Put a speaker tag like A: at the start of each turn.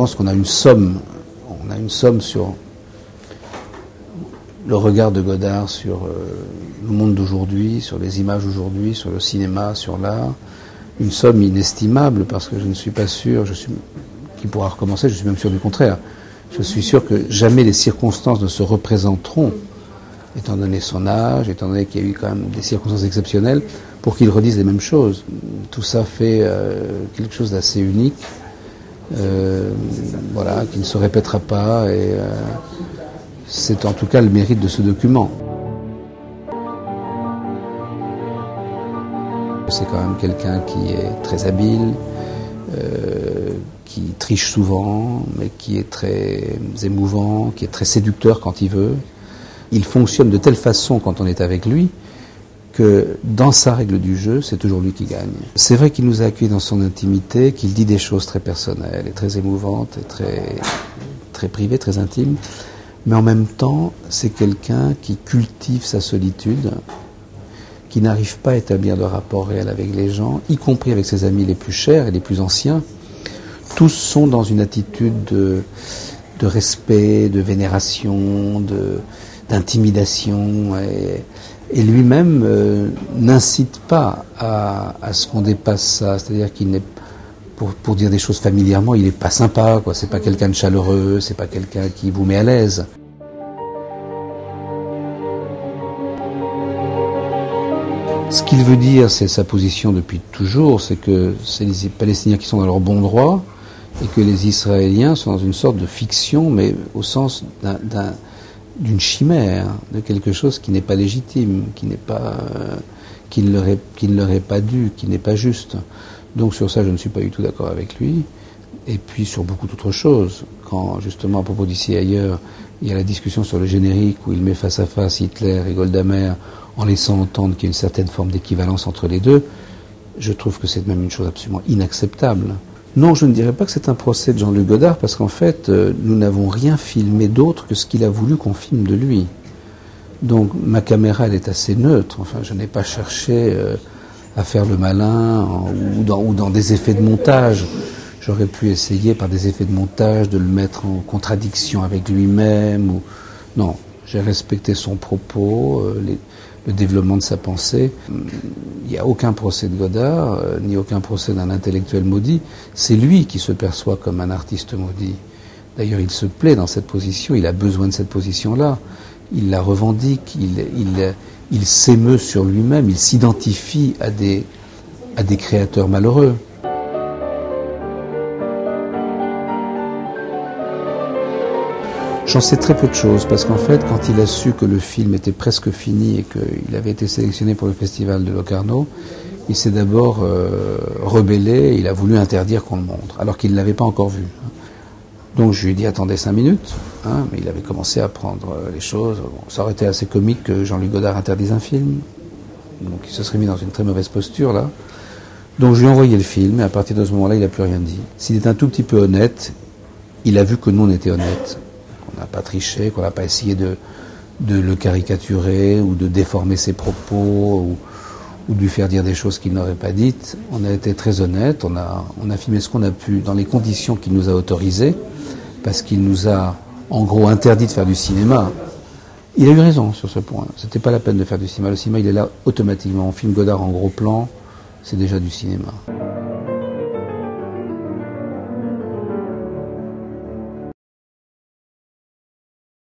A: pense qu'on a une somme sur le regard de Godard sur le monde d'aujourd'hui, sur les images d'aujourd'hui, sur le cinéma, sur l'art. Une somme inestimable, parce que je ne suis pas sûr qu'il pourra recommencer, je suis même sûr du contraire. Je suis sûr que jamais les circonstances ne se représenteront, étant donné son âge, étant donné qu'il y a eu quand même des circonstances exceptionnelles, pour qu'il redise les mêmes choses. Tout ça fait quelque chose d'assez unique, voilà, qui ne se répétera pas, et c'est en tout cas le mérite de ce document. C'est quand même quelqu'un qui est très habile, qui triche souvent, mais qui est très émouvant, qui est très séducteur quand il veut. Il fonctionne de telle façon quand on est avec lui que dans sa règle du jeu, c'est toujours lui qui gagne. C'est vrai qu'il nous a accueillis dans son intimité, qu'il dit des choses très personnelles et très émouvantes et très privées, très intimes, mais en même temps, c'est quelqu'un qui cultive sa solitude, qui n'arrive pas à établir de rapport réel avec les gens, y compris avec ses amis les plus chers et les plus anciens. Tous sont dans une attitude de respect, de vénération, d'intimidation, et lui-même n'incite pas à ce qu'on dépasse ça. C'est-à-dire qu'il n'est, pour dire des choses familièrement, il n'est pas sympa, quoi. C'est pas quelqu'un de chaleureux, c'est pas quelqu'un qui vous met à l'aise. Ce qu'il veut dire, c'est sa position depuis toujours, c'est que c'est les Palestiniens qui sont dans leur bon droit et que les Israéliens sont dans une sorte de fiction, mais au sens d'une chimère, de quelque chose qui n'est pas légitime, qui ne leur est pas dû, qui n'est pas juste. Donc sur ça, je ne suis pas du tout d'accord avec lui. Et puis sur beaucoup d'autres choses. Quand justement, à propos d'Ici et Ailleurs, il y a la discussion sur le générique où il met face à face Hitler et Golda Meir, en laissant entendre qu'il y a une certaine forme d'équivalence entre les deux, je trouve que c'est même une chose absolument inacceptable. Non, je ne dirais pas que c'est un procès de Jean-Luc Godard, parce qu'en fait, nous n'avons rien filmé d'autre que ce qu'il a voulu qu'on filme de lui. Donc ma caméra, elle est assez neutre. Enfin, je n'ai pas cherché à faire le malin ou dans des effets de montage. J'aurais pu essayer par des effets de montage de le mettre en contradiction avec lui-même. Non, j'ai respecté son propos, le développement de sa pensée. Il n'y a aucun procès de Godard, ni aucun procès d'un intellectuel maudit. C'est lui qui se perçoit comme un artiste maudit. D'ailleurs, il se plaît dans cette position, il a besoin de cette position-là. Il la revendique, il s'émeut sur lui-même, il s'identifie à des créateurs malheureux. J'en sais très peu de choses, parce qu'en fait, quand il a su que le film était presque fini et qu'il avait été sélectionné pour le festival de Locarno, il s'est d'abord rebellé, il a voulu interdire qu'on le montre, alors qu'il ne l'avait pas encore vu. Donc je lui ai dit, attendez 5 minutes, mais il avait commencé à prendre les choses. Bon, ça aurait été assez comique que Jean-Luc Godard interdise un film, donc il se serait mis dans une très mauvaise posture là. Donc je lui ai envoyé le film, et à partir de ce moment-là, il n'a plus rien dit. S'il est un tout petit peu honnête, il a vu que nous on était honnêtes. On n'a pas triché, qu'on n'a pas essayé de le caricaturer ou de déformer ses propos ou de lui faire dire des choses qu'il n'aurait pas dites. On a été très honnête, on a filmé ce qu'on a pu dans les conditions qu'il nous a autorisées, parce qu'il nous a en gros interdit de faire du cinéma. Il a eu raison sur ce point. C'était pas la peine de faire du cinéma. Le cinéma, il est là automatiquement. On filme Godard en gros plan, c'est déjà du cinéma.